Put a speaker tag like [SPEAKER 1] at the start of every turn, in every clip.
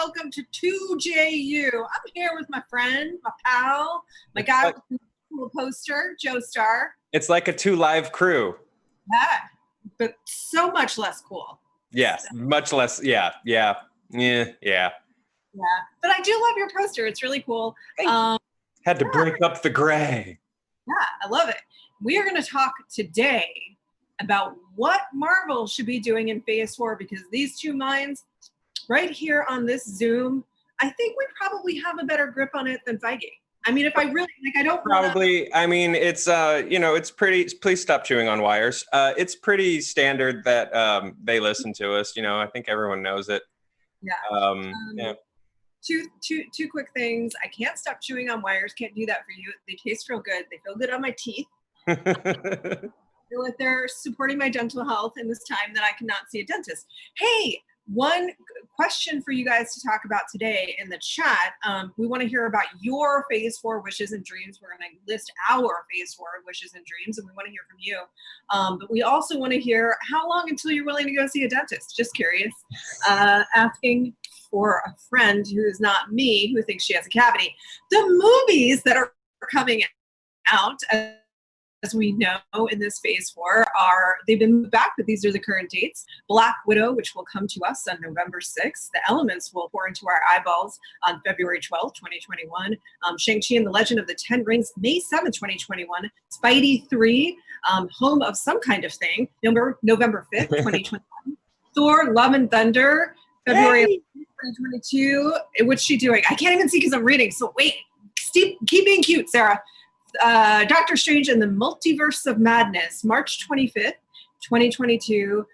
[SPEAKER 1] welcome to 2JU. I'm here with my friend, my pal, my guy with the cool poster, Joe Starr.
[SPEAKER 2] It's like a 2 Live crew.
[SPEAKER 1] Yeah, but so much less cool.
[SPEAKER 2] Yes, much less. Yeah.
[SPEAKER 1] Yeah, but I do love your poster. It's really cool.
[SPEAKER 2] Had to break up the gray.
[SPEAKER 1] Yeah, I love it. We are going to talk today about what Marvel should be doing in Phase 4, because these two minds right here on this Zoom, I think we probably have a better grip on it than Feige. I mean, if I really, I don't
[SPEAKER 2] probably, I mean, it's, it's pretty, please stop chewing on wires. It's pretty standard that they listen to us. I think everyone knows it.
[SPEAKER 1] Yeah. Two quick things. I can't stop chewing on wires. Can't do that for you. They taste real good. They feel good on my teeth. I feel like they're supporting my dental health in this time that I cannot see a dentist. Hey, one question for you guys to talk about today in the chat. We want to hear about your Phase 4 wishes and dreams. We're going to list our Phase 4 wishes and dreams, and we want to hear from you. But we also want to hear how long until you're willing to go see a dentist. Just curious. Asking for a friend who is not me, who thinks she has a cavity. The movies that are coming out, as we know, in this Phase 4 they've been moved back, but these are the current dates. Black Widow, which will come to us on November 6th. The Elements will pour into our eyeballs on February 12th, 2021. Shang-Chi and the Legend of the Ten Rings, May 7th, 2021. Spidey 3, Home of Some Kind of Thing, November 5th, 2021. Thor, Love and Thunder, February 2022. What's she doing? I can't even see because I'm reading, so wait. Keep being cute, Sarah. Doctor Strange and the Multiverse of Madness, March 25th, 2022,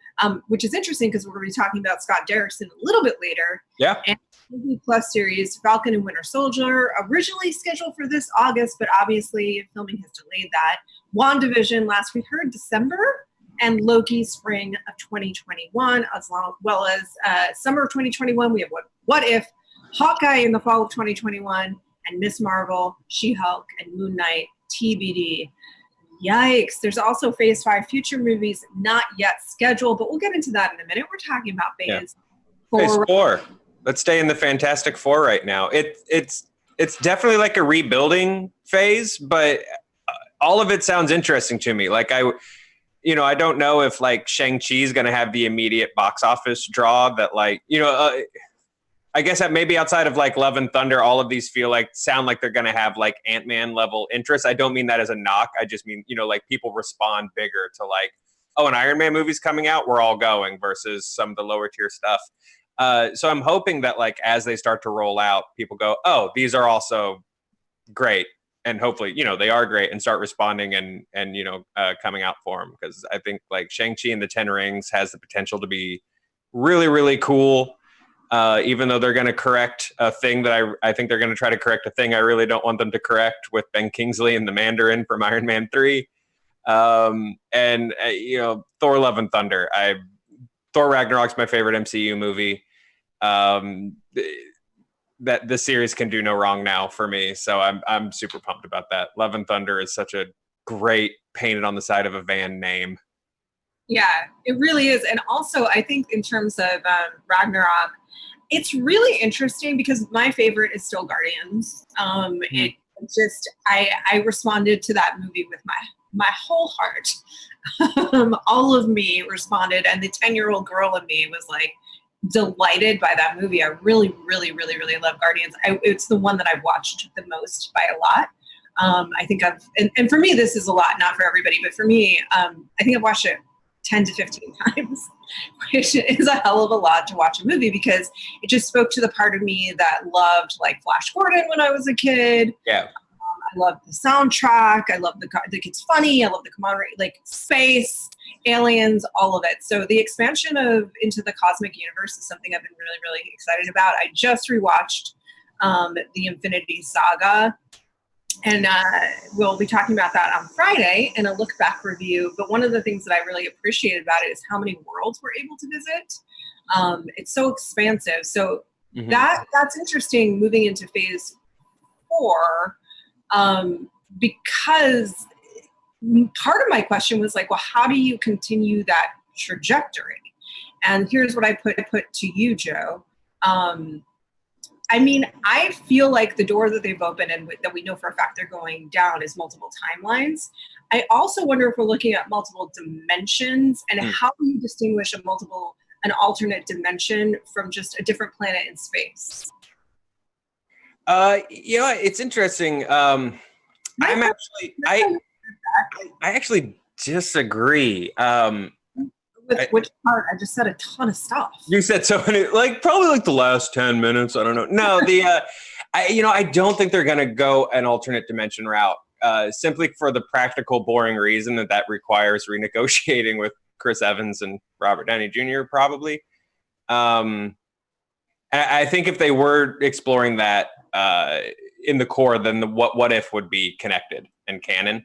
[SPEAKER 1] which is interesting because we're going to be talking about Scott Derrickson a little bit later.
[SPEAKER 2] Yeah.
[SPEAKER 1] And Disney Plus series Falcon and Winter Soldier, originally scheduled for this August, but obviously filming has delayed that. WandaVision, last we heard, December, and Loki, spring of 2021, as well as summer of 2021. We have What If, Hawkeye in the fall of 2021, and Miss Marvel, She-Hulk, and Moon Knight, TBD. Yikes. There's also Phase 5 future movies not yet scheduled, but we'll get into that in a minute. We're talking about Phase 4.
[SPEAKER 2] Phase 4. Let's stay in the Fantastic Four right now. It's definitely like a rebuilding phase, but all of it sounds interesting to me. Like I don't know if like Shang-Chi is going to have the immediate box office draw that I guess that maybe outside of like Love and Thunder, all of these sound like they're going to have like Ant-Man level interest. I don't mean that as a knock. I just mean, like people respond bigger to like, oh, an Iron Man movie's coming out, we're all going, versus some of the lower tier stuff. So I'm hoping that like as they start to roll out, people go, oh, these are also great. And hopefully, they are great and start responding and coming out for them. Because I think like Shang-Chi and the Ten Rings has the potential to be really, really cool. Even though they're going to correct a thing that I think they're going to try to correct a thing I really don't want them to correct with Ben Kingsley and the Mandarin from Iron Man 3. Thor Love and Thunder. Thor Ragnarok's my favorite MCU movie. That the series can do no wrong now for me. So I'm super pumped about that. Love and Thunder is such a great painted on the side of a van name.
[SPEAKER 1] Yeah, it really is. And also I think in terms of Ragnarok, it's really interesting because my favorite is still Guardians. I responded to that movie with my whole heart. All of me responded, and the 10-year-old girl in me was like delighted by that movie. I really, really, really, really love Guardians. It's the one that I've watched the most by a lot. I think and for me, this is a lot, not for everybody, but for me, I think I've watched it 10 to 15 times, which is a hell of a lot to watch a movie because it just spoke to the part of me that loved like Flash Gordon when I was a kid.
[SPEAKER 2] Yeah.
[SPEAKER 1] I love the soundtrack. I love it's funny. I love the camaraderie, like space, aliens, all of it. So the expansion into the cosmic universe is something I've been really, really excited about. I just rewatched the Infinity Saga. And we'll be talking about that on Friday in a look back review. But one of the things that I really appreciated about it is how many worlds we're able to visit. It's so expansive. So that's interesting moving into Phase 4 because part of my question was like, well, how do you continue that trajectory? And here's what I put to you, Joe. I mean, I feel like the door that they've opened and that we know for a fact they're going down is multiple timelines. I also wonder if we're looking at multiple dimensions and how do you distinguish an alternate dimension from just a different planet in space?
[SPEAKER 2] It's interesting. I actually disagree.
[SPEAKER 1] With which part? I just said a ton of stuff.
[SPEAKER 2] You said so many, probably the last 10 minutes. I don't know. No, I don't think they're going to go an alternate dimension route, simply for the practical, boring reason that requires renegotiating with Chris Evans and Robert Downey Jr. probably. I think if they were exploring that in the core, then the what if would be connected and canon.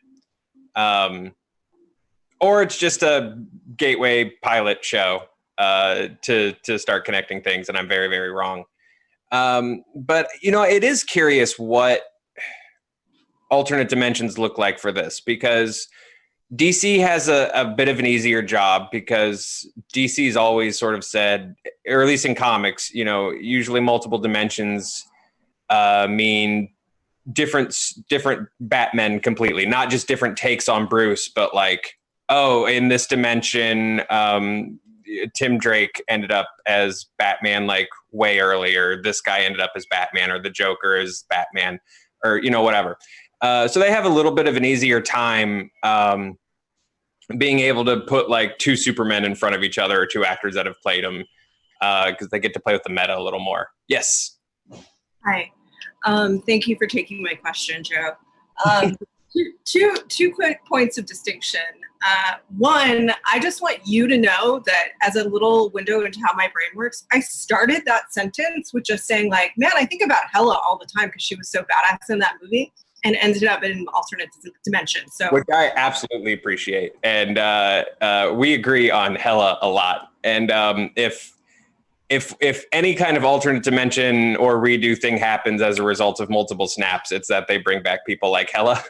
[SPEAKER 2] Or it's just a gateway pilot show to start connecting things, and I'm very, very wrong. But, it is curious what alternate dimensions look like for this, because DC has a bit of an easier job because DC's always sort of said, or at least in comics, usually multiple dimensions mean different Batmen completely, not just different takes on Bruce, but in this dimension, Tim Drake ended up as Batman way earlier. This guy ended up as Batman, or the Joker is Batman, or whatever. So they have a little bit of an easier time being able to put two Supermen in front of each other, or two actors that have played them, because they get to play with the meta a little more. Yes.
[SPEAKER 1] Hi. Thank you for taking my question, Joe. Two quick points of distinction. One, I just want you to know that as a little window into how my brain works, I started that sentence with just saying man, I think about Hela all the time because she was so badass in that movie, and ended up in an alternate dimension. So, which
[SPEAKER 2] I absolutely appreciate. And we agree on Hela a lot. And if any kind of alternate dimension or redo thing happens as a result of multiple snaps, it's that they bring back people like Hela.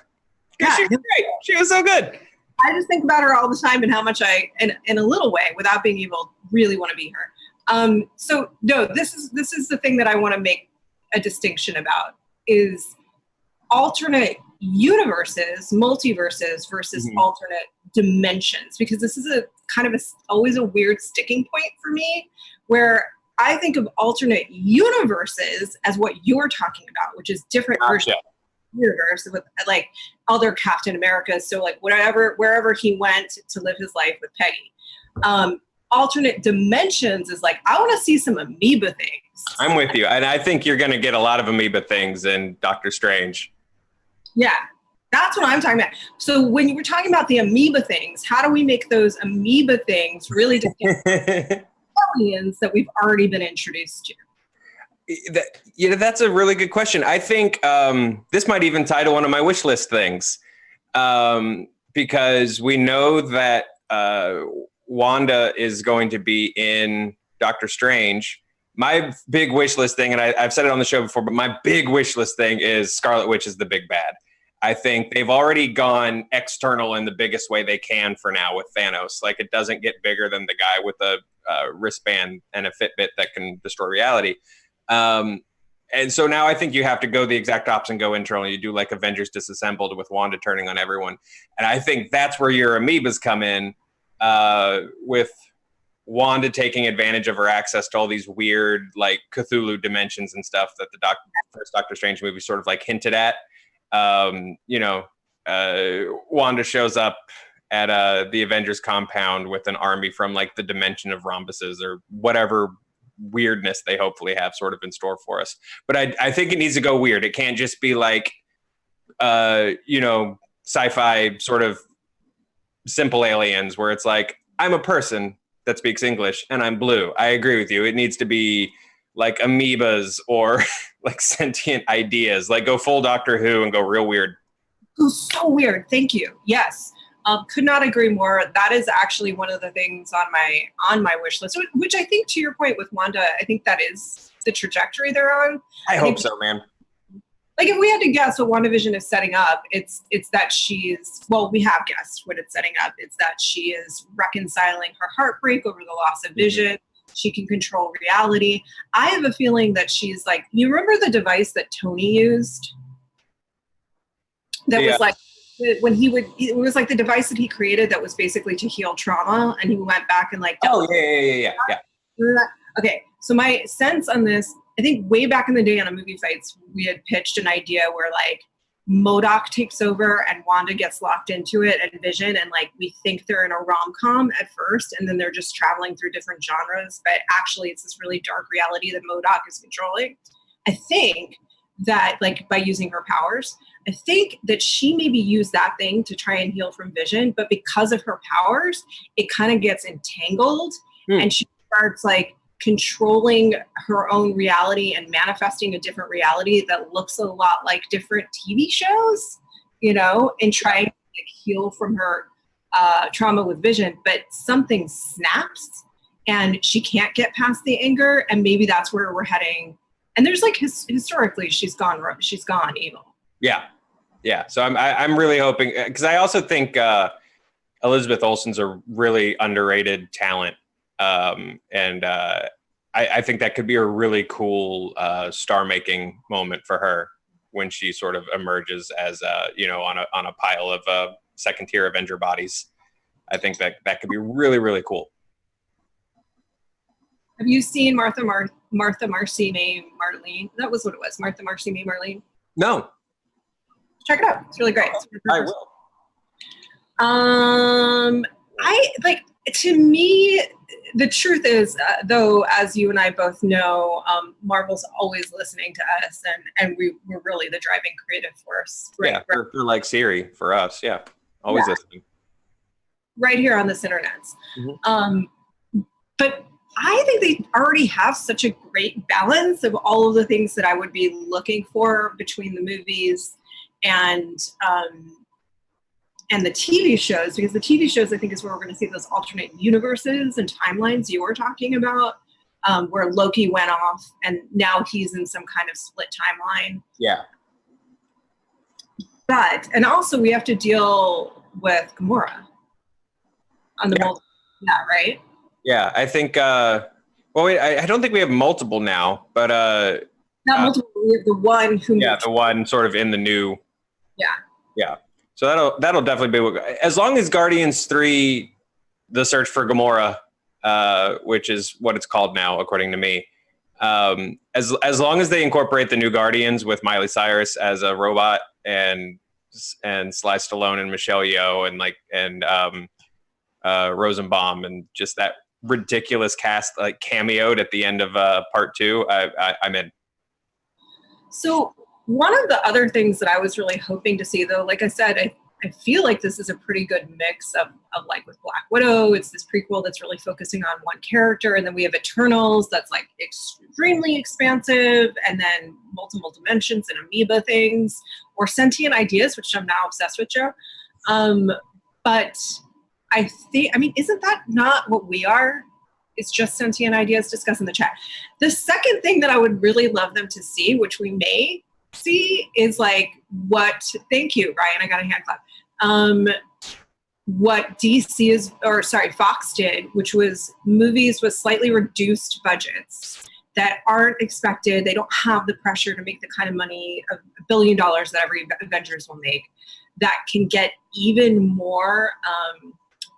[SPEAKER 2] Yeah, she was great. She was so good.
[SPEAKER 1] I just think about her all the time and how much in a little way, without being able really want to be her. So no, this is the thing that I want to make a distinction about is alternate universes, multiverses versus alternate dimensions, because this is a kind of always a weird sticking point for me, where I think of alternate universes as what you're talking about, which is different versions. Universe with other Captain Americas, so wherever he went to live his life with Peggy. Alternate dimensions is I want to see some amoeba things.
[SPEAKER 2] I'm with you, and I think you're going to get a lot of amoeba things in Doctor Strange.
[SPEAKER 1] Yeah, that's what I'm talking about. So when you were talking about the amoeba things, how do we make those amoeba things really distinct aliens that we've already been introduced to?
[SPEAKER 2] That's a really good question. I think this might even tie to one of my wish list things, because we know that Wanda is going to be in Doctor Strange. My big wish list thing, and I've said it on the show before, but my big wish list thing is Scarlet Witch is the big bad. I think they've already gone external in the biggest way they can for now with Thanos. It doesn't get bigger than the guy with a wristband and a Fitbit that can destroy reality. And so now I think you have to go the exact opposite and go internal. You do Avengers Disassembled with Wanda turning on everyone. And I think that's where your amoebas come in, with Wanda taking advantage of her access to all these weird Cthulhu dimensions and stuff that the first Doctor Strange movie sort of hinted at. Wanda shows up at the Avengers compound with an army from the dimension of rhombuses or whatever weirdness they hopefully have sort of in store for us. But I think it needs to go weird. It can't just be sci-fi sort of simple aliens where it's I'm a person that speaks English and I'm blue. I agree with you. It needs to be amoebas or sentient ideas. Go full Doctor Who and go real weird.
[SPEAKER 1] Oh, so weird. Thank you. Yes. Could not agree more. That is actually one of the things on my wish list, which I think, to your point with Wanda, I think that is the trajectory they're on.
[SPEAKER 2] I hope so, man.
[SPEAKER 1] If we had to guess what WandaVision is setting up, it's that we have guessed what it's setting up. It's that she is reconciling her heartbreak over the loss of Vision. She can control reality. I have a feeling that she's like, you remember the device that Tony used? That was like, when it was like the device that he created that was basically to heal trauma, and he went back and like,
[SPEAKER 2] yeah.
[SPEAKER 1] Okay, so my sense on this, I think way back in the day on a Movie Fights, we had pitched an idea where like MODOK takes over and Wanda gets locked into it, and Vision, and like we think they're in a rom-com at first, and then they're just traveling through different genres, but actually it's this really dark reality that MODOK is controlling. I think that like by using her powers, I think that she maybe used that thing to try and heal from Vision, but because of her powers, it kind of gets entangled and she starts like controlling her own reality and manifesting a different reality that looks a lot like different TV shows, you know, and trying to like, heal from her trauma with Vision, but something snaps and she can't get past the anger, and maybe that's where we're heading. And there's like historically, she's gone evil.
[SPEAKER 2] Yeah. So I'm really hoping, because I also think Elizabeth Olsen's a really underrated talent, and I think that could be a really cool star-making moment for her when she sort of emerges as on a pile of second-tier Avenger bodies. I think that could be really, really cool.
[SPEAKER 1] Have you seen Martha Marcy May Marlene? That was what it was. Martha Marcy May Marlene.
[SPEAKER 2] No.
[SPEAKER 1] Check it out. It's really great.
[SPEAKER 2] I will.
[SPEAKER 1] To me, the truth is, though, as you and I both know, Marvel's always listening to us, and we're really the driving creative force. Right,
[SPEAKER 2] yeah, for like Siri for us. Yeah, always listening.
[SPEAKER 1] Right here on this internet. But I think they already have such a great balance of all of the things that I would be looking for between the movies and the TV shows, because the TV shows I think is where we're going to see those alternate universes and timelines you were talking about, where Loki went off and now he's in some kind of split timeline.
[SPEAKER 2] Yeah.
[SPEAKER 1] But, and also we have to deal with Gamora on the Moulton. Yeah, right?
[SPEAKER 2] Yeah, I think, I don't think we have multiple now, but...
[SPEAKER 1] Not multiple, we have the one who...
[SPEAKER 2] Yeah, the one sort of in the new...
[SPEAKER 1] Yeah.
[SPEAKER 2] So that'll definitely be... As long as Guardians 3, The Search for Gamora, which is what it's called now, according to me, as long as they incorporate the new Guardians with Miley Cyrus as a robot and Sly Stallone and Michelle Yeoh and Rosenbaum and just that ridiculous cast like cameoed at the end of part 2, I'm in.
[SPEAKER 1] So one of the other things that I was really hoping to see, though, like I said, I feel like this is a pretty good mix of like with Black Widow, it's this prequel that's really focusing on one character, and then we have Eternals that's like extremely expansive, and then multiple dimensions and amoeba things, or Sentient Ideas, which I'm now obsessed with, Joe. But I think, isn't that not what we are? It's just Sentient Ideas. Discuss in the chat. The second thing that I would really love them to see, which we may see, is like thank you, Ryan, I got a hand clap. What Fox did, which was movies with slightly reduced budgets that aren't expected. They don't have the pressure to make the kind of money of $1 billion that every Avengers will make, that can get even more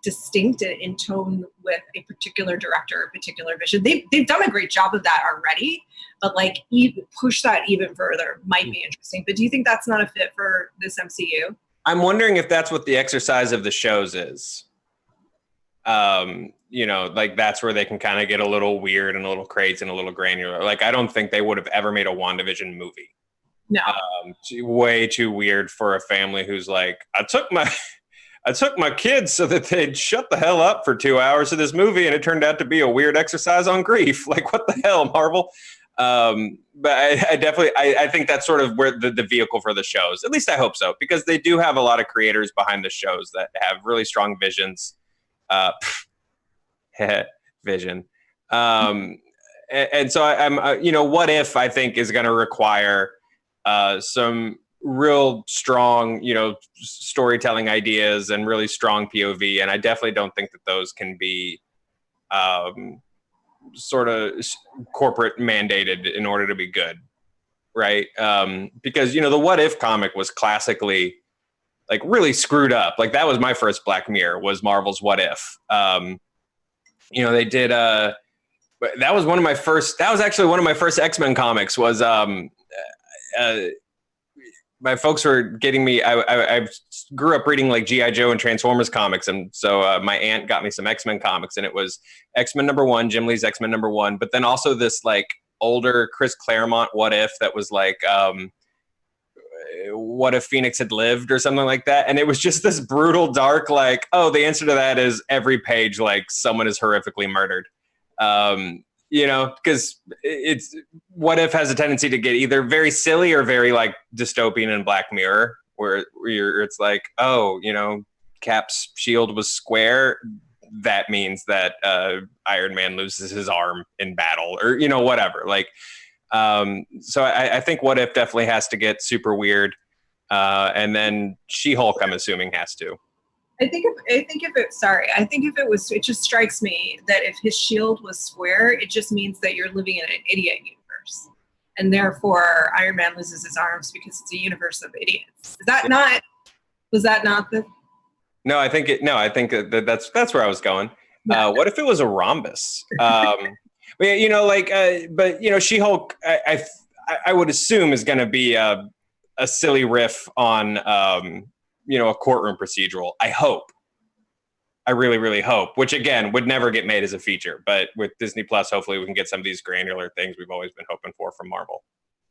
[SPEAKER 1] distinct in tone with a particular director, a particular vision. They've done a great job of that already, but like even push that even further might be interesting. But do you think that's not a fit for this MCU?
[SPEAKER 2] I'm wondering if that's what the exercise of the shows is. Like that's where they can kind of get a little weird and a little crazy and a little granular. Like I don't think they would have ever made a WandaVision movie.
[SPEAKER 1] No.
[SPEAKER 2] Way too weird for a family who's like, I took my kids so that they'd shut the hell up for 2 hours of this movie, and it turned out to be a weird exercise on grief. Like, what the hell, Marvel? But I think that's sort of where the vehicle for the shows. At least I hope so, because they do have a lot of creators behind the shows that have really strong visions. Vision. And so I'm, What If, I think, is going to require some real strong, storytelling ideas and really strong POV. And I definitely don't think that those can be sort of corporate mandated in order to be good, right? Because, you know, the What If comic was classically like really screwed up. Like that was my first Black Mirror, was Marvel's What If. You know, they did that was actually one of my first X-Men comics. Was my folks were getting me. I grew up reading like G.I. Joe and Transformers comics, and so my aunt got me some X-Men comics, and it was X-Men #1, Jim Lee's X-Men #1, but then also this like older Chris Claremont What If that was like what if Phoenix had lived or something like that, and it was just this brutal, dark, like, oh, the answer to that is every page like someone is horrifically murdered. You know, because it's What If has a tendency to get either very silly or very like dystopian in Black Mirror, where it's like, oh, you know, Cap's shield was square. That means that Iron Man loses his arm in battle, or, you know, whatever. Like, so I think What If definitely has to get super weird, and then She-Hulk, I'm assuming, has to.
[SPEAKER 1] I think if it was, it just strikes me that if his shield was square, it just means that you're living in an idiot universe, and therefore Iron Man loses his arms because it's a universe of idiots. Is that not? Was that not the?
[SPEAKER 2] No, I think that's where I was going. Yeah. What if it was a rhombus? But, you know, like, but, you know, She-Hulk, I would assume is going to be a silly riff on, you know, a courtroom procedural. I hope. I really, really hope, which again would never get made as a feature. But with Disney Plus, hopefully we can get some of these granular things we've always been hoping for from Marvel.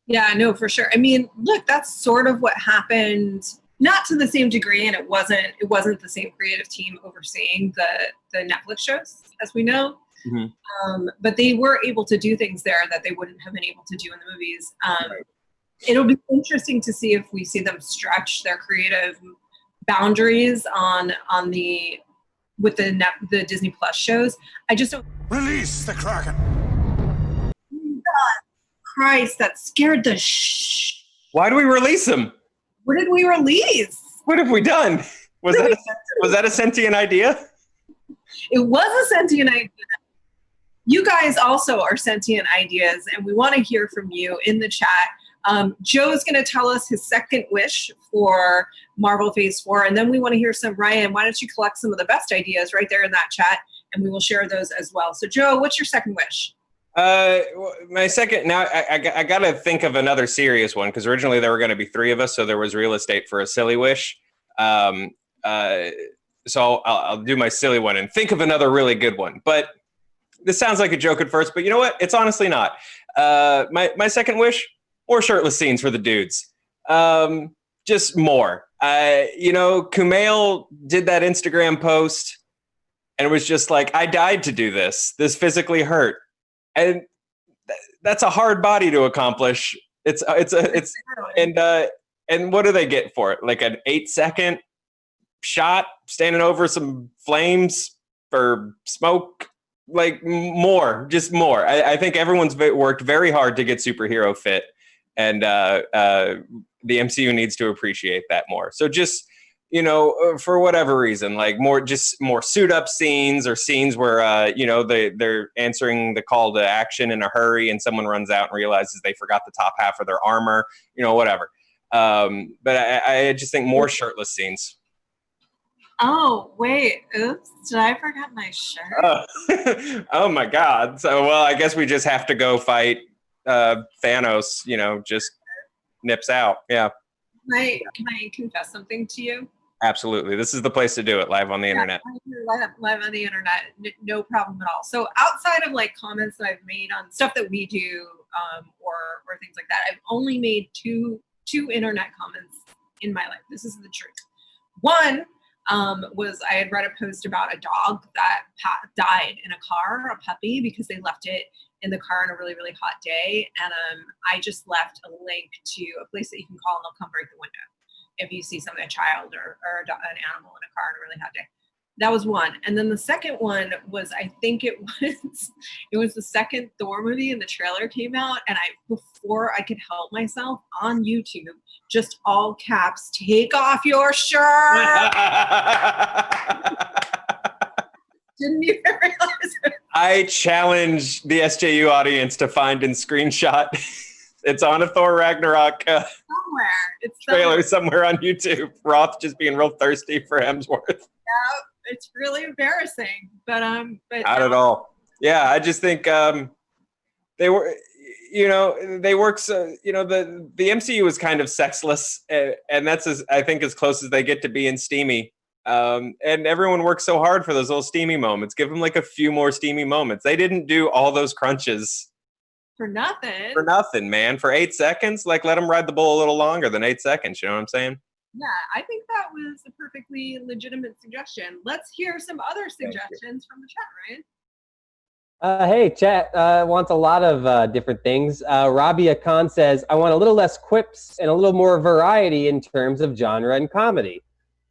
[SPEAKER 1] Yeah, no, for sure. I mean, look, that's sort of what happened, not to the same degree, and it wasn't the same creative team overseeing the Netflix shows, as we know. Mm-hmm. But they were able to do things there that they wouldn't have been able to do in the movies. Right. It'll be interesting to see if we see them stretch their creative boundaries with the Disney Plus shows. I just don't.
[SPEAKER 3] Release the Kraken.
[SPEAKER 1] God Christ, that scared the
[SPEAKER 2] Why do we release him?
[SPEAKER 1] What did we release?
[SPEAKER 2] What have we done? Was that a sentient idea?
[SPEAKER 1] It was a sentient idea. You guys also are sentient ideas, and we want to hear from you in the chat. Joe's going to tell us his second wish for Marvel Phase 4, and then we want to hear some. Ryan, why don't you collect some of the best ideas right there in that chat, and we will share those as well. So, Joe, what's your second wish?
[SPEAKER 2] My second, now I got to think of another serious one, because originally there were going to be 3 of us, so there was real estate for a silly wish. So I'll do my silly one and think of another really good one. But this sounds like a joke at first, but you know what? It's honestly not. My second wish, more shirtless scenes for the dudes. Just more. You know, Kumail did that Instagram post, and it was just like, I died to do this. This physically hurt. And that's a hard body to accomplish. And what do they get for it? Like an 8-second shot standing over some flames for smoke? Like just more. I think everyone's worked very hard to get superhero fit, and the MCU needs to appreciate that more. So just, you know, for whatever reason, like more suit up scenes, or scenes where you know, they're answering the call to action in a hurry, and someone runs out and realizes they forgot the top half of their armor, you know, whatever. But I just think more shirtless scenes.
[SPEAKER 1] Oh, wait. Oops. Did I forget my shirt?
[SPEAKER 2] Oh my God. So, well, I guess we just have to go fight Thanos, you know, just nips out. Yeah.
[SPEAKER 1] Can I confess something to you?
[SPEAKER 2] Absolutely. This is the place to do it, live on the internet.
[SPEAKER 1] Live on the internet. No problem at all. So outside of like comments that I've made on stuff that we do or things like that, I've only made two internet comments in my life. This is the truth. One was I had read a post about a dog that died in a car, a puppy, because they left it in the car on a really, really hot day. And I just left a link to a place that you can call, and they'll come break the window if you see something, a child or an animal in a car on a really hot day. That was one. And then the second one was, I think it was the second Thor movie, and the trailer came out, and before I could help myself, on YouTube, just all caps, "Take off your shirt." Didn't even realize it.
[SPEAKER 2] I challenge the SJU audience to find and screenshot. It's on a Thor Ragnarok
[SPEAKER 1] Somewhere. It's
[SPEAKER 2] trailer somewhere on YouTube. Roth just being real thirsty for Hemsworth.
[SPEAKER 1] Yeah, it's really embarrassing, but
[SPEAKER 2] not at all. Yeah, I just think they were, they work so, the MCU is kind of sexless, and that's I think as close as they get to being steamy. And everyone works so hard for those little steamy moments. Give them like a few more steamy moments. They didn't do all those crunches
[SPEAKER 1] for nothing.
[SPEAKER 2] For nothing, man. For 8 seconds, like let them ride the bull a little longer than 8 seconds. You know what I'm saying?
[SPEAKER 1] Yeah, I think that was a perfectly legitimate suggestion. Let's hear some other suggestions from the chat, Ryan.
[SPEAKER 3] Hey, chat wants a lot of different things. Rabia Khan says, I want a little less quips and a little more variety in terms of genre and comedy,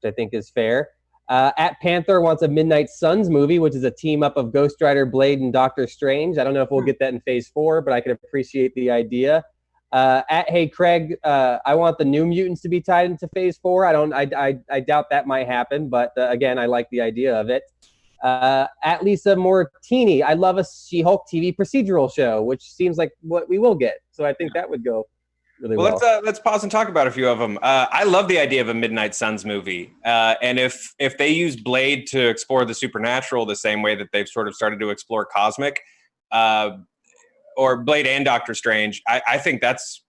[SPEAKER 3] which I think is fair. At Panther wants a Midnight Suns movie, which is a team up of Ghost Rider, Blade, and Doctor Strange. I don't know if we'll get that in Phase 4, but I can appreciate the idea. At Hey Craig, I want the New Mutants to be tied into Phase 4. I doubt that might happen, but again, I like the idea of it. At Lisa Mortini, I love a She-Hulk TV procedural show, which seems like what we will get. So I think that would go really well.
[SPEAKER 2] Let's pause and talk about a few of them. I love the idea of a Midnight Suns movie, and if they use Blade to explore the supernatural the same way that they've sort of started to explore cosmic, or Blade and Doctor Strange, I think that's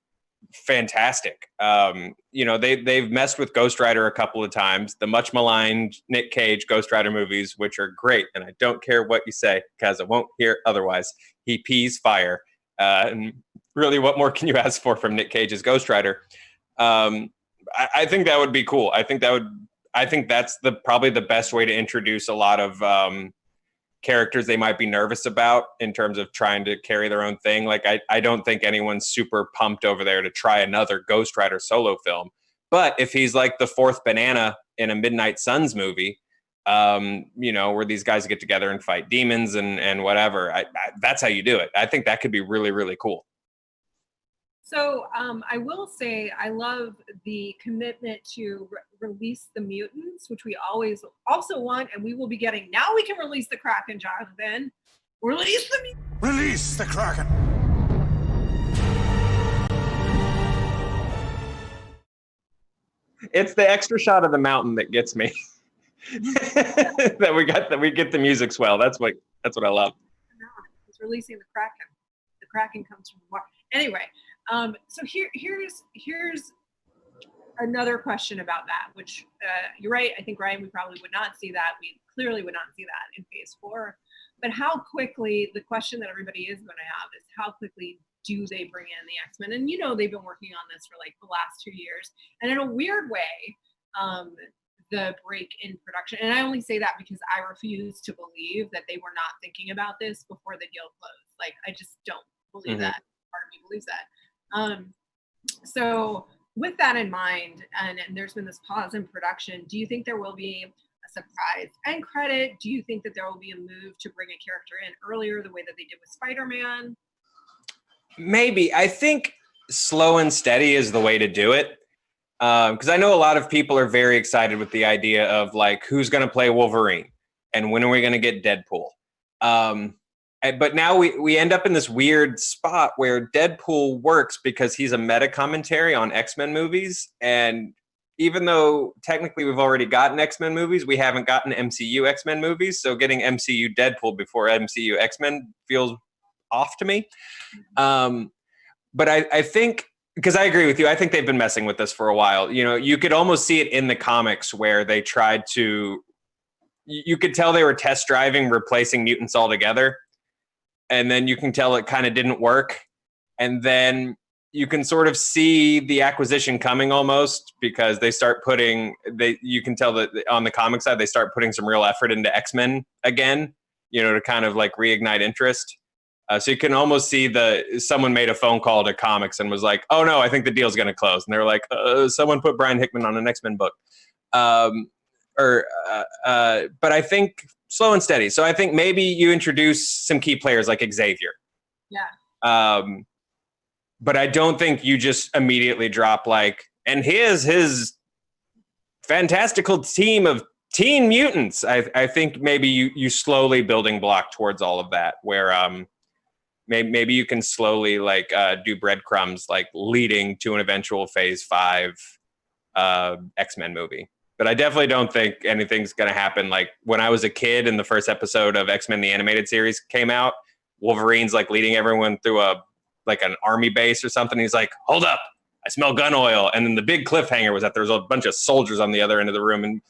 [SPEAKER 2] fantastic. They've messed with Ghost Rider a couple of times, the much maligned Nick Cage Ghost Rider movies, which are great, and I don't care what you say because I won't hear otherwise. He pees fire, and really, what more can you ask for from Nick Cage's Ghost Rider? I think that would be cool. I think that's probably the best way to introduce a lot of characters they might be nervous about in terms of trying to carry their own thing. Like, I don't think anyone's super pumped over there to try another Ghost Rider solo film. But if he's like the fourth banana in a Midnight Suns movie, where these guys get together and fight demons and whatever, that's how you do it. I think that could be really, really cool.
[SPEAKER 1] So I will say I love the commitment to release the mutants, which we always also want, and we will be getting. Now we can release the Kraken, Jonathan. Release the mutants.
[SPEAKER 4] Release the Kraken.
[SPEAKER 2] It's the extra shot of the mountain that gets me. that we get the music swell. That's what I love.
[SPEAKER 1] It's releasing the Kraken. The Kraken comes from Mars. Anyway. So here's another question about that, which you're right. I think, Ryan, we probably would not see that. We clearly would not see that in Phase 4. But how quickly, the question that everybody is going to have is how quickly do they bring in the X-Men? And they've been working on this for like the last 2 years. And in a weird way, the break in production, and I only say that because I refuse to believe that they were not thinking about this before the deal closed. Like, I just don't believe that. Part of me believes that. So with that in mind, and there's been this pause in production, do you think there will be a surprise end credit? Do you think that there will be a move to bring a character in earlier the way that they did with Spider-Man?
[SPEAKER 2] Maybe. I think slow and steady is the way to do it. Because I know a lot of people are very excited with the idea of like, who's going to play Wolverine and when are we going to get Deadpool? But now we end up in this weird spot where Deadpool works because he's a meta commentary on X-Men movies. And even though technically we've already gotten X-Men movies, we haven't gotten MCU X-Men movies. So getting MCU Deadpool before MCU X-Men feels off to me. But I think, because I agree with you, I think they've been messing with this for a while. You could almost see it in the comics where they tried to, you could tell they were test driving replacing mutants altogether. And then you can tell it kind of didn't work. And then you can sort of see the acquisition coming almost because they start you can tell that on the comic side, they start putting some real effort into X-Men again, to kind of like reignite interest. So you can almost see someone made a phone call to comics and was like, oh no, I think the deal's going to close. And they're like, someone put Brian Hickman on an X-Men book. But I think slow and steady. So I think maybe you introduce some key players like Xavier.
[SPEAKER 1] Yeah.
[SPEAKER 2] But I don't think you just immediately drop like, and here's his fantastical team of Teen Mutants. I think maybe you slowly building block towards all of that, where maybe you can slowly like do breadcrumbs like leading to an eventual Phase 5 X-Men movie. But I definitely don't think anything's going to happen. Like when I was a kid and the first episode of X-Men the animated series came out, Wolverine's like leading everyone through an army base or something. He's like, hold up, I smell gun oil. And then the big cliffhanger was that there was a bunch of soldiers on the other end of the room. And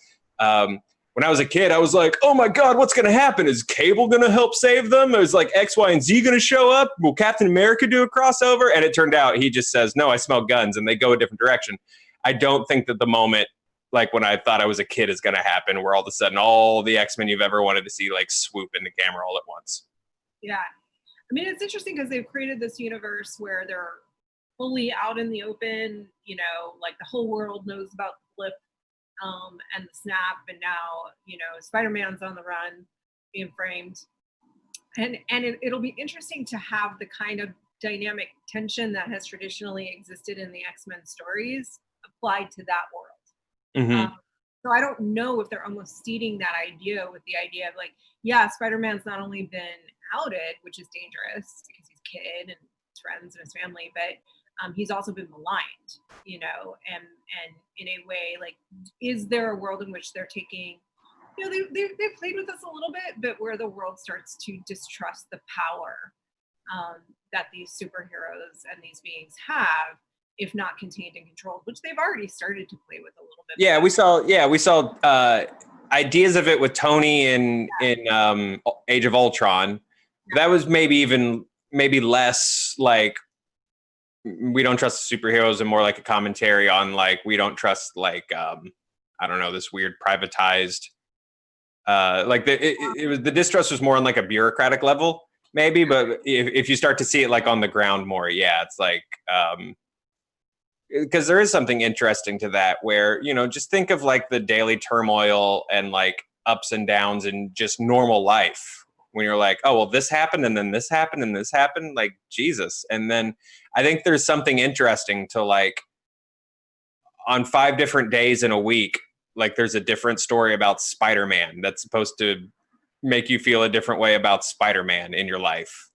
[SPEAKER 2] when I was a kid, I was like, oh my God, what's going to happen? Is Cable going to help save them? It was like X, Y, and Z going to show up? Will Captain America do a crossover? And it turned out he just says, no, I smell guns, and they go a different direction. I don't think that the moment, like when I thought I was a kid, is going to happen, where all of a sudden all the X-Men you've ever wanted to see like swoop into camera all at once.
[SPEAKER 1] Yeah. I mean, it's interesting because they've created this universe where they're fully out in the open, you know, like the whole world knows about the blip and the snap, and now, you know, Spider-Man's on the run being framed. And it'll be interesting to have the kind of dynamic tension that has traditionally existed in the X-Men stories applied to that world.
[SPEAKER 2] Mm-hmm.
[SPEAKER 1] So I don't know if they're almost seeding that idea with the idea of like, yeah, Spider-Man's not only been outed, which is dangerous because he's a kid and his friends and his family, but he's also been maligned, you know, and in a way, like, is there a world in which they're taking, you know, they've played with us a little bit, but where the world starts to distrust the power that these superheroes and these beings have, if not contained and controlled, which they've already started to play with a little bit.
[SPEAKER 2] Yeah, we saw ideas of it with Tony in Age of Ultron. Yeah. That was maybe less like we don't trust the superheroes and more like a commentary on like we don't trust like I don't know, this weird privatized like it was, the distrust was more on like a bureaucratic level maybe, but if you start to see it like on the ground more, yeah, it's like because there is something interesting to that where, you know, just think of like the daily turmoil and like ups and downs in just normal life when you're like, oh, well, this happened and then this happened and this happened, like Jesus. And then I think there's something interesting to like on 5 different days in a week, like there's a different story about Spider-Man that's supposed to make you feel a different way about Spider-Man in your life.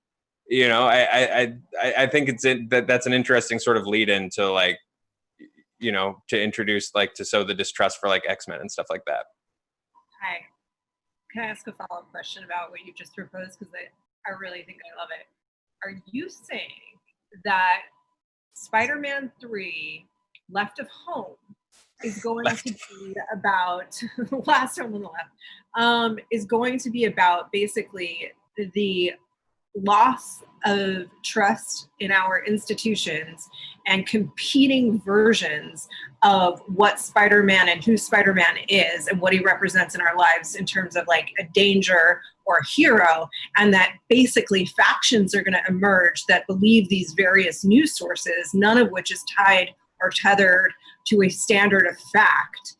[SPEAKER 2] You know, I think that's an interesting sort of lead in to like, you know, to introduce like to sow the distrust for like X-Men and stuff like that.
[SPEAKER 1] Hi. Can I ask a follow-up question about what you just proposed? Because I really think I love it. Are you saying that Spider-Man 3 Left of Home is going to be about last home on the left is going to be about basically the loss of trust in our institutions and competing versions of what Spider-Man and who Spider-Man is and what he represents in our lives in terms of like a danger or a hero, and that basically factions are going to emerge that believe these various news sources, none of which is tied or tethered to a standard of fact,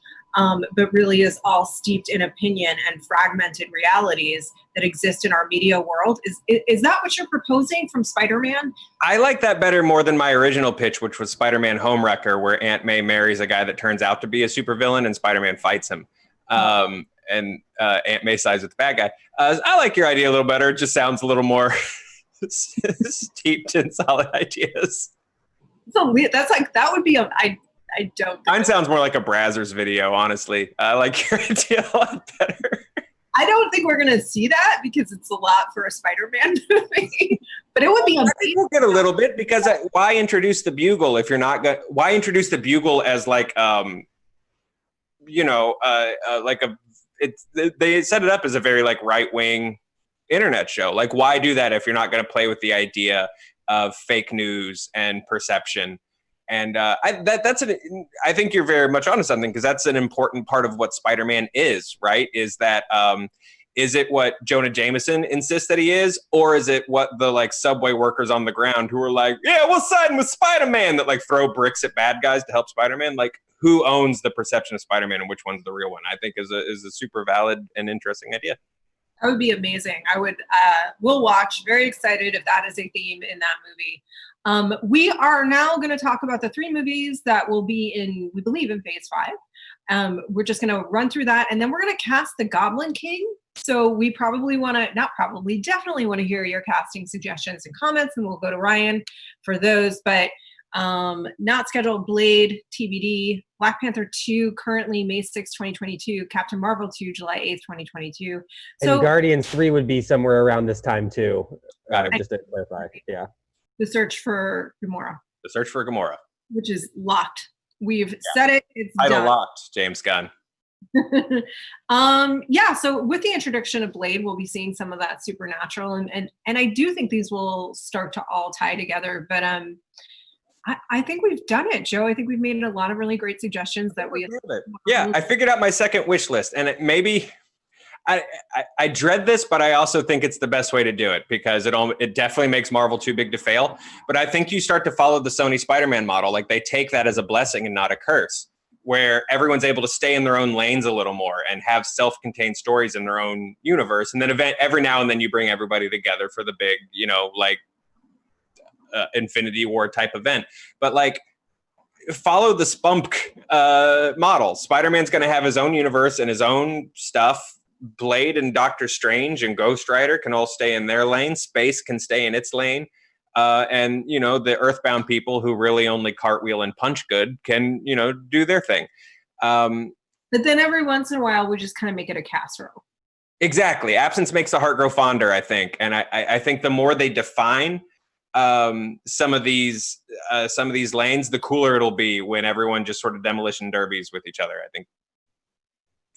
[SPEAKER 1] but really is all steeped in opinion and fragmented realities that exist in our media world. Is that what you're proposing from Spider-Man?
[SPEAKER 2] I like that better more than my original pitch, which was Spider-Man Homewrecker, where Aunt May marries a guy that turns out to be a supervillain and Spider-Man fights him. And Aunt May sides with the bad guy. I like your idea a little better. It just sounds a little more steeped in solid ideas.
[SPEAKER 1] So that's like, that would be I don't.
[SPEAKER 2] Mine sounds more like a Brazzers video, honestly. I like your idea a lot better.
[SPEAKER 1] I don't think we're going to see that because it's a lot for a Spider-Man movie. But it would be amazing.
[SPEAKER 2] I think we'll get a little bit because why introduce the Bugle if you're not going? Why introduce the Bugle as like you know like they set it up as a very like right-wing internet show. Like why do that if you're not going to play with the idea of fake news and perception? And I think you're very much onto something because that's an important part of what Spider-Man is, right? Is that is it what Jonah Jameson insists that he is, or is it what the like subway workers on the ground who are like, yeah, we'll side with Spider-Man, that like throw bricks at bad guys to help Spider-Man? Like who owns the perception of Spider-Man and which one's the real one? I think is a super valid and interesting idea.
[SPEAKER 1] That would be amazing. I would, we'll watch. Very excited if that is a theme in that movie. We are now going to talk about the 3 movies that will be in, we believe, in Phase 5. We're just going to run through that, and then we're going to cast the Goblin King. So we definitely want to hear your casting suggestions and comments, and we'll go to Ryan for those. But not scheduled. Blade TBD. Black Panther 2 currently May 6, 2022. Captain Marvel 2 July 8th, 2022. So
[SPEAKER 3] and Guardians 3 would be somewhere around this time too.
[SPEAKER 2] Got it.
[SPEAKER 3] Just to clarify. Yeah.
[SPEAKER 1] The Search for Gamora.
[SPEAKER 2] The Search for Gamora.
[SPEAKER 1] Which is locked. We've said it. It's
[SPEAKER 2] Title
[SPEAKER 1] done.
[SPEAKER 2] locked, James Gunn.
[SPEAKER 1] So with the introduction of Blade, we'll be seeing some of that supernatural, and I do think these will start to all tie together. But I think we've done it, Joe. I think we've made a lot of really great suggestions that we.
[SPEAKER 2] Yeah, I figured out my second wish list, and maybe I dread this, but I also think it's the best way to do it because it definitely makes Marvel too big to fail. But I think you start to follow the Sony Spider-Man model. Like they take that as a blessing and not a curse, where everyone's able to stay in their own lanes a little more and have self-contained stories in their own universe. And then every now and then you bring everybody together for the big, Infinity War type event. But like, follow the Spunk model. Spider-Man's going to have his own universe and his own stuff. Blade and Doctor Strange and Ghost Rider can all stay in their lane. Space can stay in its lane. And the Earthbound people who really only cartwheel and punch good can, do their thing.
[SPEAKER 1] But then every once in a while, we just kind of make it a casserole.
[SPEAKER 2] Exactly. Absence makes the heart grow fonder, I think. And I think the more they define some of these lanes, the cooler it'll be when everyone just sort of demolition derbies with each other, I think.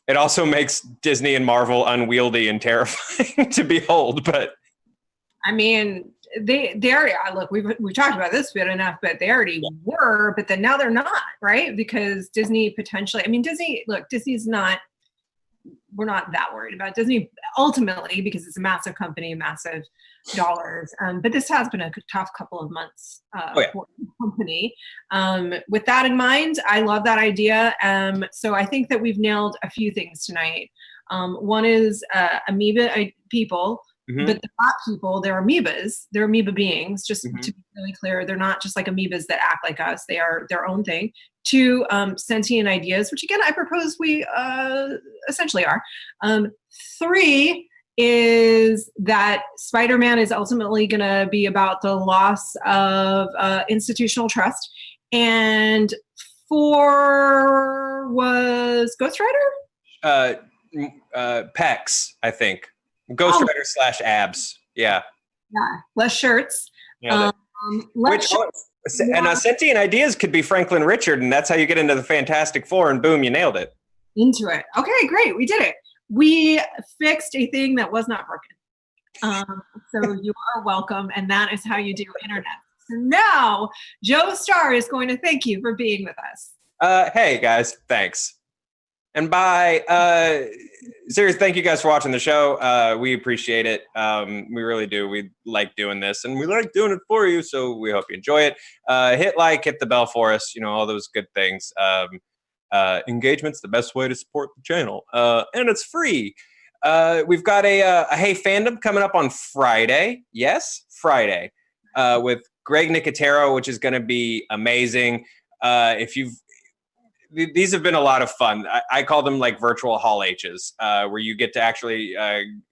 [SPEAKER 2] It also makes Disney and Marvel unwieldy and terrifying to behold, but
[SPEAKER 1] I mean, they already look. We've talked about this bit enough, but they already were. But then now they're not, right? Because Disney potentially. I mean, Disney's not. We're not that worried about Disney ultimately because it's a massive company, massive dollars. But this has been a tough couple of months for the company. With that in mind, I love that idea. So I think that we've nailed a few things tonight. One is amoeba people. Mm-hmm. But the bot people, they're amoebas. They're amoeba beings. Just to be really clear, they're not just like amoebas that act like us. They are their own thing. 2, sentient ideas, which again I propose we essentially are. 3 is that Spider-Man is ultimately going to be about the loss of institutional trust. And 4 was Ghost Rider.
[SPEAKER 2] Pecs, I think. Ghost Rider / abs. Yeah.
[SPEAKER 1] Less shirts.
[SPEAKER 2] And sentient ideas could be Franklin Richard, and that's how you get into the Fantastic Four, and boom, you nailed it.
[SPEAKER 1] Into it. Okay, great. We did it. We fixed a thing that was not broken. So you are welcome, and that is how you do internet. So now, Joe Starr is going to thank you for being with us.
[SPEAKER 2] Hey, guys. Thanks. And bye. Seriously, thank you guys for watching the show. We appreciate it. We really do. We like doing this, and we like doing it for you, so we hope you enjoy it. Hit like, hit the bell for us, all those good things. Engagement's the best way to support the channel, and it's free. We've got a Hey Fandom coming up on Friday. Yes, Friday, with Greg Nicotero, which is going to be amazing. These have been a lot of fun. I call them like virtual Hall H's, where you get to actually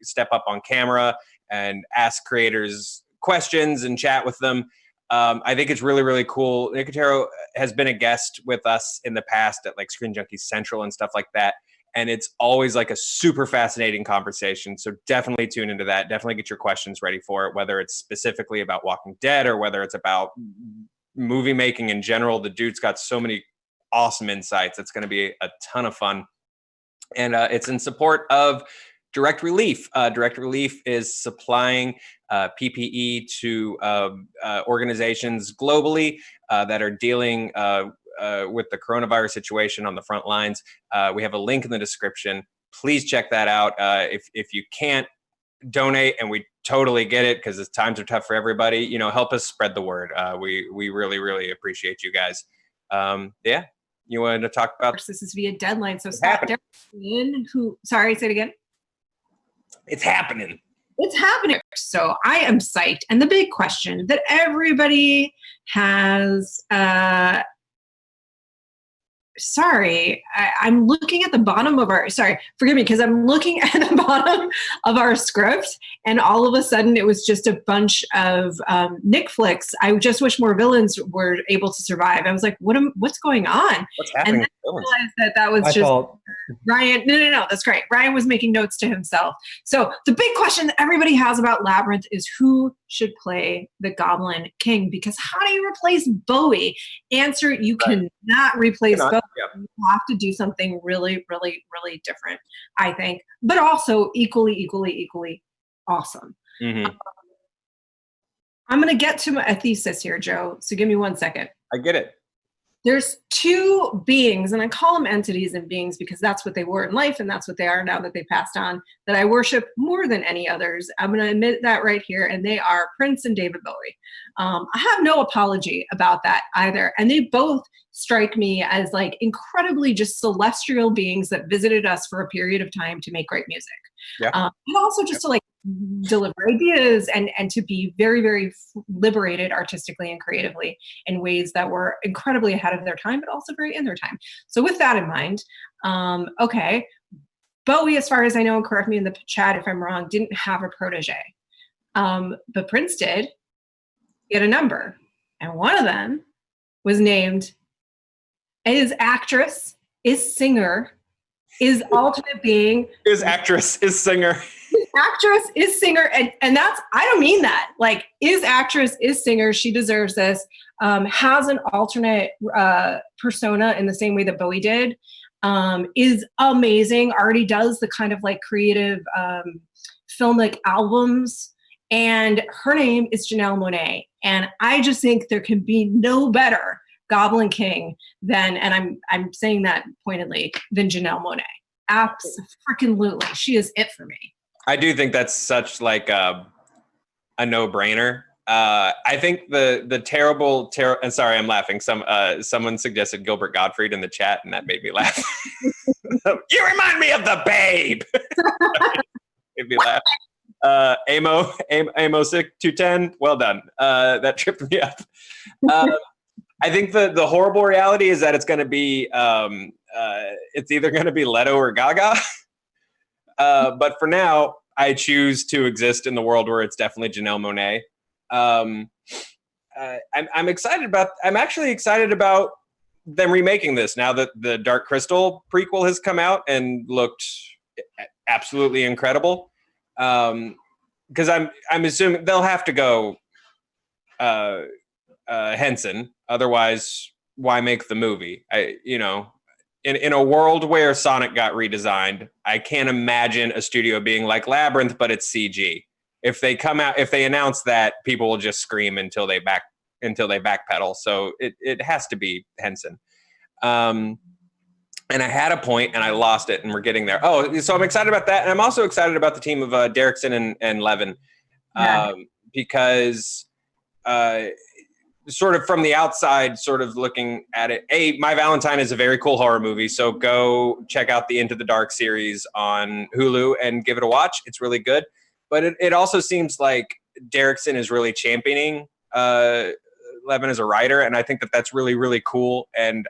[SPEAKER 2] step up on camera and ask creators questions and chat with them. I think it's really, really cool. Nicotero has been a guest with us in the past at like Screen Junkies Central and stuff like that. And it's always like a super fascinating conversation. So definitely tune into that. Definitely get your questions ready for it, whether it's specifically about Walking Dead or whether it's about movie making in general. The dude's got so many awesome insights. It's going to be a ton of fun. And it's in support of Direct Relief. Direct Relief is supplying PPE to organizations globally that are dealing with the coronavirus situation on the front lines. We have a link in the description. Please check that out. If you can't donate, and we totally get it because times are tough for everybody, help us spread the word. We really, really appreciate you guys. Yeah. You wanted to talk about
[SPEAKER 1] this is via deadline. So Scott Derrickson, sorry, say it again.
[SPEAKER 2] It's happening.
[SPEAKER 1] It's happening. So I am psyched. And the big question that everybody has sorry, I'm looking at the bottom of our, sorry, forgive me, because I'm looking at the bottom of our script, and all of a sudden it was just a bunch of Nick flicks. I just wish more villains were able to survive. I was like, what's going on?
[SPEAKER 2] What's happening?
[SPEAKER 1] And then I realized that was just Ryan. No, that's great. Ryan was making notes to himself. So the big question that everybody has about Labyrinth is who should play the Goblin King? Because how do you replace Bowie? Answer, you cannot replace Bowie. You have to do something really, really, really different, I think, but also equally awesome.
[SPEAKER 2] Mm-hmm.
[SPEAKER 1] I'm going to get to a thesis here, Joe. So give me 1 second.
[SPEAKER 2] I get it.
[SPEAKER 1] There's two beings, and I call them entities and beings because that's what they were in life, and that's what they are now that they passed on, that I worship more than any others. I'm going to admit that right here, and they are Prince and David Bowie. I have no apology about that either, and they both strike me as like incredibly just celestial beings that visited us for a period of time to make great music.
[SPEAKER 2] Yeah.
[SPEAKER 1] And also just to like deliver ideas and to be very, very liberated artistically and creatively in ways that were incredibly ahead of their time, but also very in their time. So with that in mind, okay, Bowie, as far as I know, and correct me in the chat if I'm wrong, didn't have a protege. But Prince did. He had a number. And one of them was named is actress, is singer, is alternate being.
[SPEAKER 2] Is actress, is singer.
[SPEAKER 1] Actress, is singer, and that's, I don't mean that. Like, is actress, is singer, she deserves this, has an alternate persona in the same way that Bowie did, is amazing, already does the kind of like creative filmic albums, and her name is Janelle Monáe. And I just think there can be no better Goblin King than, and I'm saying that pointedly, than Janelle Monáe. Absolutely. She is it for me.
[SPEAKER 2] I do think that's such like a no-brainer. I think the terrible, and sorry, I'm laughing. Someone suggested Gilbert Gottfried in the chat, and that made me laugh. You remind me of the Babe. Made me laugh. Amo 210. Well done. That tripped me up. I think the horrible reality is that it's going to be it's either going to be Leto or Gaga. But for now, I choose to exist in the world where it's definitely Janelle Monáe. I'm excited about. I'm actually excited about them remaking this now that the Dark Crystal prequel has come out and looked absolutely incredible. Because I'm assuming they'll have to go Henson, otherwise, why make the movie? In a world where Sonic got redesigned, I can't imagine a studio being like Labyrinth, but it's CG. If they announce that, people will just scream until they backpedal. So it has to be Henson. And I had a point and I lost it, and we're getting there. Oh, so I'm excited about that, and I'm also excited about the team of Derrickson and Levin, because sort of from the outside, sort of looking at it. My Valentine is a very cool horror movie, so go check out the Into the Dark series on Hulu and give it a watch. It's really good. But it also seems like Derrickson is really championing Levin as a writer, and I think that that's really, really cool. And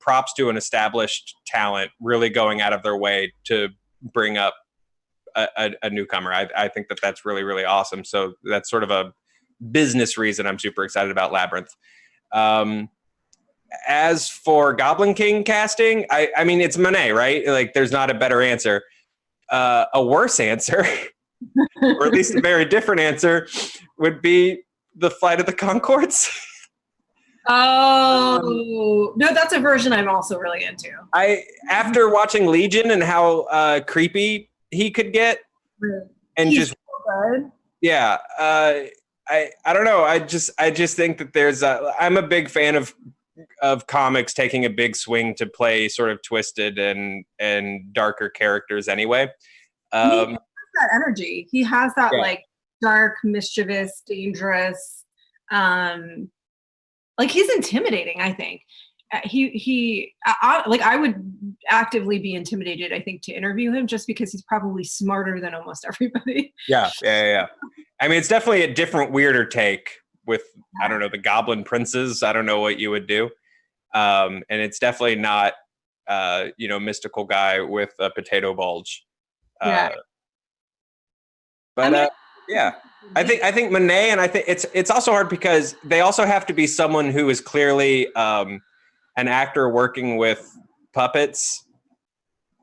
[SPEAKER 2] props to an established talent really going out of their way to bring up a newcomer. I think that that's really, really awesome. So that's sort of a business reason I'm super excited about Labyrinth. As for Goblin King casting, I mean, it's Monet, right? Like, there's not a better answer. A worse answer, or at least a very different answer, would be the Flight of the Conchords.
[SPEAKER 1] Oh, no, that's a version I'm also really into.
[SPEAKER 2] After watching Legion and how creepy he could get, and he's just so good. Yeah, I don't know. I just think that there's I'm a big fan of comics taking a big swing to play sort of twisted and darker characters anyway.
[SPEAKER 1] He has that energy. He has that like dark, mischievous, dangerous. Like, he's intimidating, I think. I would actively be intimidated, I think, to interview him, just because he's probably smarter than almost everybody.
[SPEAKER 2] Yeah. I mean, it's definitely a different, weirder take with, I don't know, the Goblin Princes. I don't know what you would do. And it's definitely not, mystical guy with a potato bulge.
[SPEAKER 1] Yeah.
[SPEAKER 2] But yeah, I think Monet, and I think it's also hard because they also have to be someone who is clearly an actor working with puppets.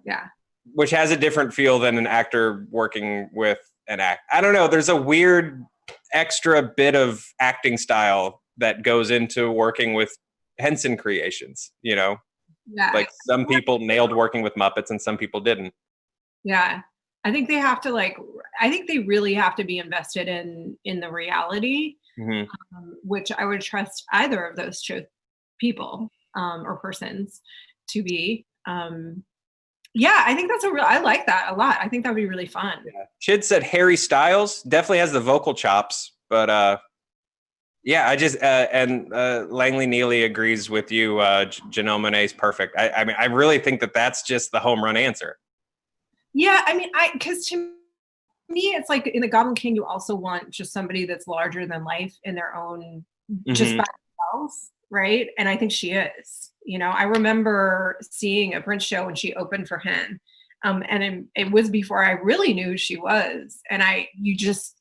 [SPEAKER 1] Yeah.
[SPEAKER 2] Which has a different feel than an actor working with an act. I don't know. There's a weird extra bit of acting style that goes into working with Henson creations,
[SPEAKER 1] Yeah.
[SPEAKER 2] Like some people nailed working with Muppets and some people didn't.
[SPEAKER 1] Yeah. I think they have to I think they really have to be invested in the reality, which I would trust either of those people or persons to be. Yeah, I think I like that a lot. I think that would be really fun.
[SPEAKER 2] Yeah. Chid said Harry Styles definitely has the vocal chops, but yeah, I just and Langley Neely agrees with you. Janelle Monáe's perfect. I mean, I really think that's just the home run answer.
[SPEAKER 1] Yeah, I mean, because to me, it's like in the Goblin King, you also want just somebody that's larger than life in their own, just by themselves, right? And I think she is. I remember seeing a Prince show when she opened for him, and it was before I really knew who she was, and you just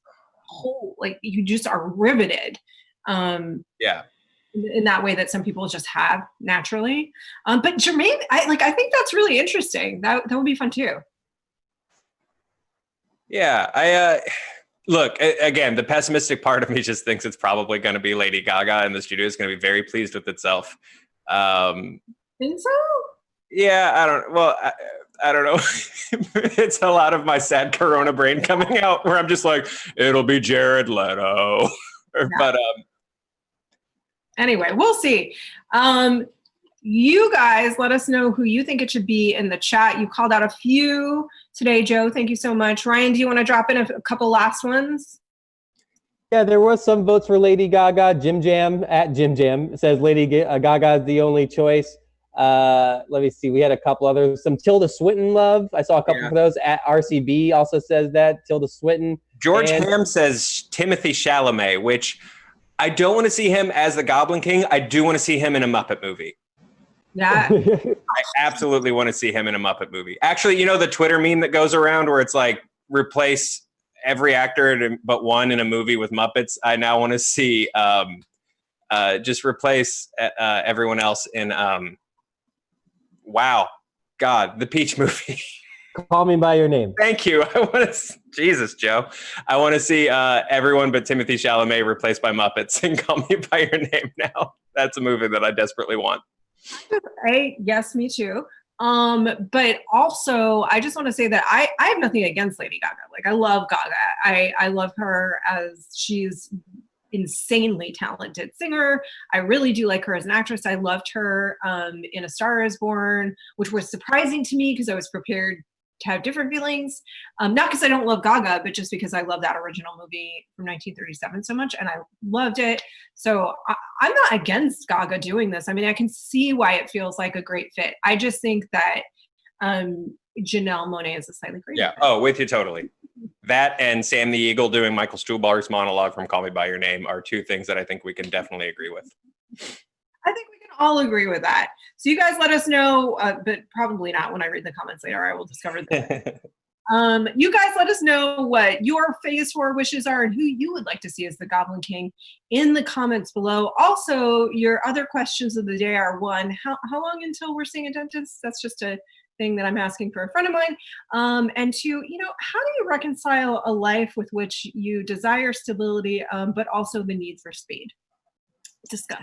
[SPEAKER 1] are riveted.
[SPEAKER 2] Yeah.
[SPEAKER 1] In that way that some people just have naturally. But Jermaine, I think that's really interesting. That would be fun too.
[SPEAKER 2] Yeah, I look again. The pessimistic part of me just thinks it's probably going to be Lady Gaga, and the studio is going to be very pleased with itself.
[SPEAKER 1] Think so?
[SPEAKER 2] Yeah, I don't know. It's a lot of my sad Corona brain coming out, where I'm just like, it'll be Jared Leto.
[SPEAKER 1] Yeah.
[SPEAKER 2] But
[SPEAKER 1] anyway, we'll see. You guys let us know who you think it should be in the chat. You called out a few today, Joe. Thank you so much. Ryan, do you want to drop in a couple last ones?
[SPEAKER 3] Yeah, there was some votes for Lady Gaga. Jim Jam says Lady Gaga is the only choice. Let me see. We had a couple others. Some Tilda Swinton love. I saw a couple of those. At RCB also says that. Tilda Swinton.
[SPEAKER 2] George Ham says Timothée Chalamet, which I don't want to see him as the Goblin King. I do want to see him in a Muppet movie.
[SPEAKER 1] Yeah.
[SPEAKER 2] I absolutely want to see him in a Muppet movie. Actually, the Twitter meme that goes around where it's like, replace every actor but one in a movie with Muppets. I now want to see just replace everyone else in the Peach movie.
[SPEAKER 3] Call Me by Your Name.
[SPEAKER 2] Thank you. Jesus, Joe. I want to see everyone but Timothée Chalamet replaced by Muppets and Call Me by Your Name now. That's a movie that I desperately want.
[SPEAKER 1] Yes, me too. But also, I just want to say that I have nothing against Lady Gaga. Like, I love Gaga. I love her as she's insanely talented singer. I really do like her as an actress. I loved her in A Star Is Born, which was surprising to me because I was prepared to have different feelings. Not because I don't love Gaga, but just because I love that original movie from 1937 so much, and I loved it. So I'm not against Gaga doing this. I mean, I can see why it feels like a great fit. I just think that Janelle Monáe is a slightly greater.
[SPEAKER 2] Yeah. Oh, with you totally. That and Sam the Eagle doing Michael Stuhlbarg's monologue from Call Me by Your Name are two things that I think we can definitely agree with.
[SPEAKER 1] I think we can all agree with that. So you guys let us know, but probably not when I read the comments later. I will discover that. You guys let us know what your phase 4 wishes are and who you would like to see as the Goblin King in the comments below. Also, your other questions of the day are: 1, how long until we're seeing a dentist? That's just a thing that I'm asking for a friend of mine. And 2, how do you reconcile a life with which you desire stability, but also the need for speed? Discuss.